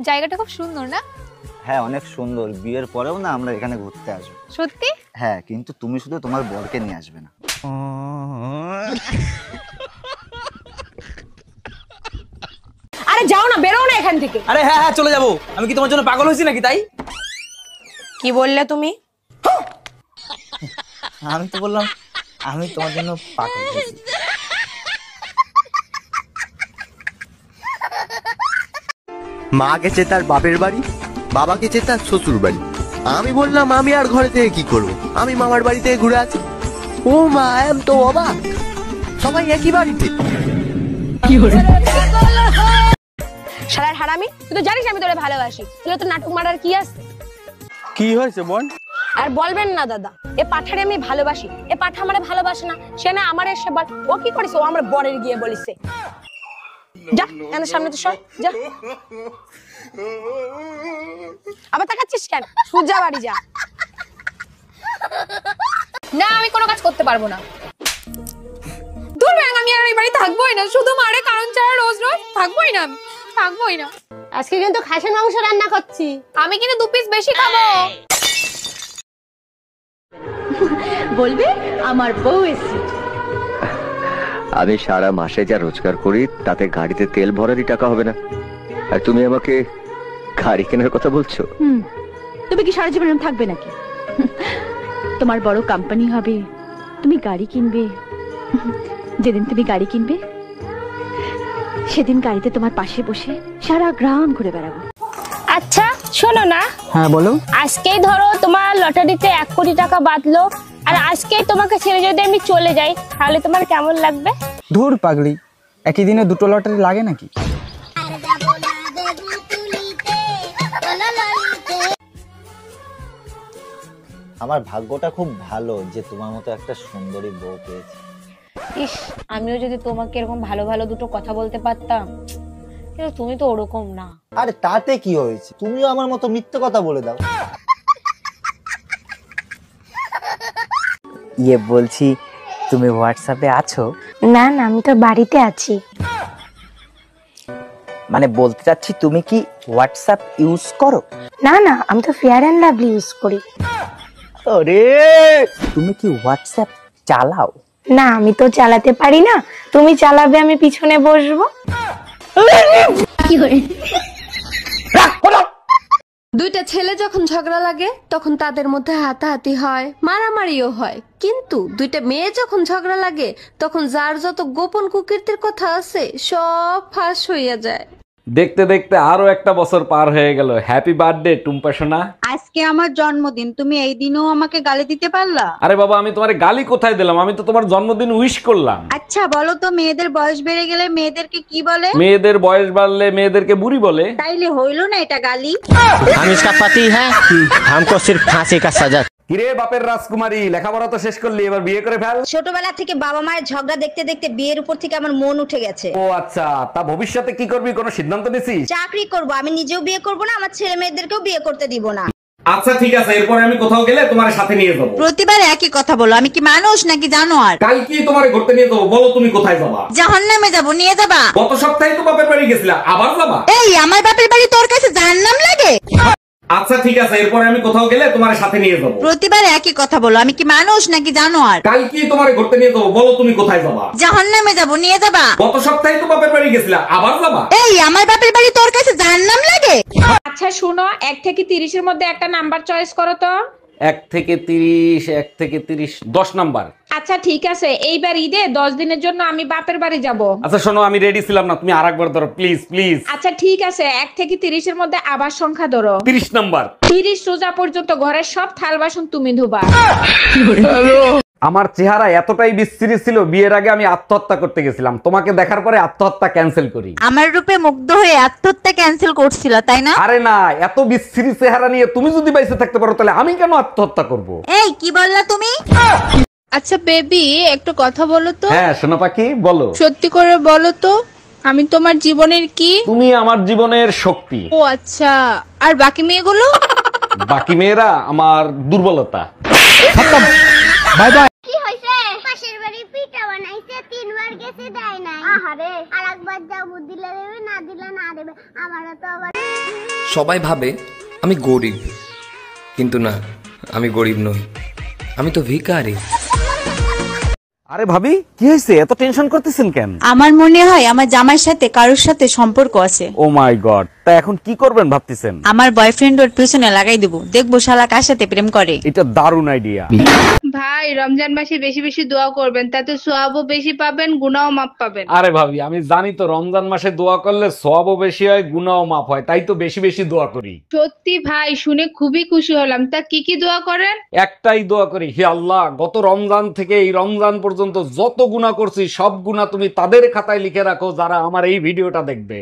জায়গাটা খুব সুন্দর না? হ্যাঁ অনেক সুন্দর, বিয়ের পরেও না আমরা এখানে ঘুরতে আসবো। সত্যি? হ্যাঁ কিন্তু তুমি শুধু তোমার বরকে নিয়ে আসবে না। আরে যাও না, বেরো না এখান থেকে। আরে হ্যাঁ হ্যাঁ চলে যাবো, আমি কি তোমার জন্য পাগল হয়েছি নাকি তাই? কি বললে তুমি? আমি তো বললাম আমি তোমার জন্য পাগল হয়েছি। মা গেছে তার বাপের বাড়ি, বাবা গেছে তার শ্বশুর বাড়ি। আমি বললাম আমি আর ঘরে থেকে কি করব, আমি মামার বাড়ি থেকে ঘুরে আছি। ও মা, আমি তো অবাক, সবাই একই বাড়িতে। শালার হারামি, তুই তো জানিস আমি তোরে ভালোবাসি, তুই তো নাটক মারার কি আছে? কি হয়েছে বোন? আর বলবেন না দাদা, এ পাঠারে আমি ভালোবাসি, এ পাঠা আমারে ভালোবাসে না, সে না আমার এসে বল ও কি করেছে, ও আমার বরের গিয়ে বলিছে। যা এর সামনে তো সর, যা। আবার তাকাচ্ছিস কেন? সুজা বাড়ি যা। না আমি কোনো কাজ করতে পারবো না। দূর ব্যাং, আমি আর এই বাড়ি থাকবোই না, শুধু মারে কারণ ছাড়া রোজ রোজ থাকবোই না, আমি থাকবোই না। আজকে কিন্তু খাসির মাংস রান্না করছি, আমি কিন্তু 2 পিস বেশি খাবো। বলবে আমার বউ এসেছে। আমি সারা মাসে যা রোজগার করি তাতে গাড়িতে তেল ভরারই টাকা হবে না, আর তুমি আমাকে গাড়ি কেনার কথা বলছো? তুমি কি সারা জীবন থাকবে নাকি? তোমার বড় কোম্পানি হবে, তুমি গাড়ি কিনবে। যেদিন তুমি গাড়ি কিনবে সেদিন গাড়িতে তোমার পাশে বসে সারা গ্রাম ঘুরে বেড়াবো। আচ্ছা শোনো না। হ্যাঁ বলো। আজকেই ধরো তোমার লটারিতে 1 কোটি টাকা বাঁধলো, আর আজকেই তোমাকে ছেড়ে যদি আমি চলে যাই, তাহলে তোমার কেমন লাগবে? ধুর পাগলি, একই দিনে 2টো লটারি লাগে নাকি? আমার ভাগ্যটা খুব ভালো যে তোমার মতো একটা সুন্দরী বউ পেয়েছি। ইস, আমিও যদি তোমাকে এরকম ভালো ভালো দুটো কথা বলতে পারতাম, কিন্তু তুমি তো ওরকম না। আরে তাতে কি হয়েছে, তুমিও আমার মতো মিথ্যে কথা বলে দাও। বলছি তুমি হোয়াটসঅ্যাপে আছো? না না, আমি তো বাড়িতে আছি। মানে বলতে চাচ্ছি তুমি কি হোয়াটসঅ্যাপ ইউজ করো? না না, আমি তো ফেয়ার অ্যান্ড লাভলি ইউজ করি। আরে তুমি কি হোয়াটসঅ্যাপ চালাও? না, আমি তো চালাতে পারি না, তুমি চালাবে, আমি পিছনে বসবো। দুইটা ছেলে যখন ঝগড়া লাগে তখন তাদের মধ্যে হাতাহাতি হয়, মারামারিও হয়, কিন্তু দুইটা মেয়ে যখন ঝগড়া লাগে তখন যার যত গোপন কুকীর্তির কথা আছে সব ফাঁস হইয়া যায়। দেখতে দেখতে আরো একটা বছর পার হয়ে গেল। হ্যাপি বার্থডে টুম্পা সোনা। আজকে আমার জন্মদিন, তুমি এই দিনও আমাকে গালি দিতে পারলা? আরে বাবা, আমি তোমার গালি কোথায় দিলাম, আমি তো তোমার জন্মদিন উইশ করলাম। আচ্ছা বলো তো, মেয়েদের বয়স বেড়ে গেলে মেয়েদেরকে কি বলে? মেয়েদের বয়স বাড়লে মেয়েদেরকে বুড়ি বলে। তাইলে হইলো না এটা গালি? हम इसका पति है, हमको सिर्फ फांसी का सजा। কিরে বাপের রাজকুমারী, লেখাপড়া তো শেষ করলি, এবার বিয়ে করে ফেল। ছোটবেলা থেকে বাবা মায়ের ঝগড়া দেখতে দেখতে বিয়ের উপর থেকে আমার মন উঠে গেছে। ও আচ্ছা, তা ভবিষ্যতে কি করবি, কোনো সিদ্ধান্ত নিছিস? চাকরি করব, আমি নিজেও বিয়ে করব না, আমার ছেলে মেয়েদেরকেও বিয়ে করতে দিব না। আচ্ছা ঠিক আছে, এরপরে আমি কোথাও গেলে তোমার সাথে নিয়ে যাবো। প্রতিবার একই কথা বলো, আমি কি মানুষ নাকি জানোয়ার? কাল কি তোমার ঘুরতে নিয়ে যাবো, বলো তুমি কোথায় যাবা? জাহান্নামে যাব, নিয়ে যাবা? গত সপ্তাহে তো বাপের বাড়ি গেছিলা, আবার যাবা? এই আমার বাপের বাড়ি তোর কাছে জাহান্নাম লাগে? আচ্ছা ঠিক আছে, এরপরে আমি কোথাও গেলে তোমার সাথে নিয়ে যাবো। প্রতিবার একই কথা বলো, আমি কি মানুষ নাকি জানোয়ার? কাল কি তোমার ঘুরতে নিয়ে যাবো, বলো তুমি কোথায় যাবা? জাহান্নামে যাব, নিয়ে যাবা? গত সপ্তাহে তো বাপের বাড়ি গেছিলা, আবার যাবা? এই আমার বাপের বাড়ি তোর কাছে জাহান্নাম লাগে? আচ্ছা শুনো, 1 থেকে 30-এর মধ্যে একটা নাম্বার চয়েস করো তো। 1 থেকে 30, 10 নাম্বার। আচ্ছা ঠিক আছে, এইবার ঈদে 10 দিনের জন্য আমি বাপের বাড়ি যাব। আচ্ছা শোনো, আমি রেডি ছিলাম না, তুমি আরেকবার ধরো প্লিজ প্লিজ। আচ্ছা ঠিক আছে, 1 থেকে 30-এর মধ্যে আবার সংখ্যা ধরো। 30 নাম্বার। 30 রোজা পর্যন্ত ঘরের সব থাল বাসন তুমি ধোবা। আমার চেহারা এতটাই বিশ্রী ছিল, বিয়ের আগে আমি আত্মহত্যা করতে গেছিলাম, তোমাকে দেখার পরে আত্মহত্যা ক্যান্সেল করি। আমার রূপে মুগ্ধ হয়ে আত্মহত্যা ক্যান্সেল করছিল তাই না? আরে না, এত বিশ্রী চেহারা নিয়ে তুমি যদি বাইসে থাকতে পারো তাহলে আমি কেন আত্মহত্যা করব? এই কি বললা তুমি? আচ্ছা বেবি, একটু কথা বলো তো। হ্যাঁ সোনা পাখি, বলো। সত্যি করে বলো তো, আমি তোমার জীবনের কি? তুমি আমার জীবনের শক্তি। ও আচ্ছা, আর বাকি মেয়েগুলো? বাকি মেয়েরা আমার দুর্বলতা। Bye bye. কি হইছে? পাশের বাড়ি পিঠা বানাইছে, 3 বার গেছে দেয় নাই। আহারে, আরেকবার যাও, দিলে দেবে, না দিলে না দেবে। আমারও তো আবার সবাই ভাবে আমি গরিব, কিন্তু না, আমি গরিব নই, আমি তো ভিখারি। আরে ভাবি, কি হয়েছে? এত টেনশন করতেছেন কেন? আমার মনে হয় আমার জামাইয়ের সাথে কারোর সাথে সম্পর্ক আছে। ও মাই গড, তা এখন কি করবেন ভাবতেছেন? আমার বয়ফ্রেন্ড ওর পিছনে লাগাই দেবো, দেখবো শালা কার সাথে প্রেম করে। এটা দারুণ আইডিয়া। ভাই রমজান মাসে বেশি বেশি দোয়া করবেন, তাতে সওয়াবও বেশি পাবেন, গুনাহও মাফ পাবেন। আরে ভাবি, আমি জানি তো রমজান মাসে দোয়া করলে সওয়াবও বেশি হয়, গুনাহও মাফ হয়, তাই তো বেশি বেশি দোয়া করি। সত্যি ভাই, শুনে খুবই খুশি হলাম। তা কি কি দোয়া করেন? একটাই দোয়া করি, হে আল্লাহ, গত রমজান থেকে এই রমজান পর্যন্ত যত গুনাহ করছি সব গুনাহ তুমি তাদের খাতায় লিখে রাখো যারা আমার এই ভিডিওটা দেখবে।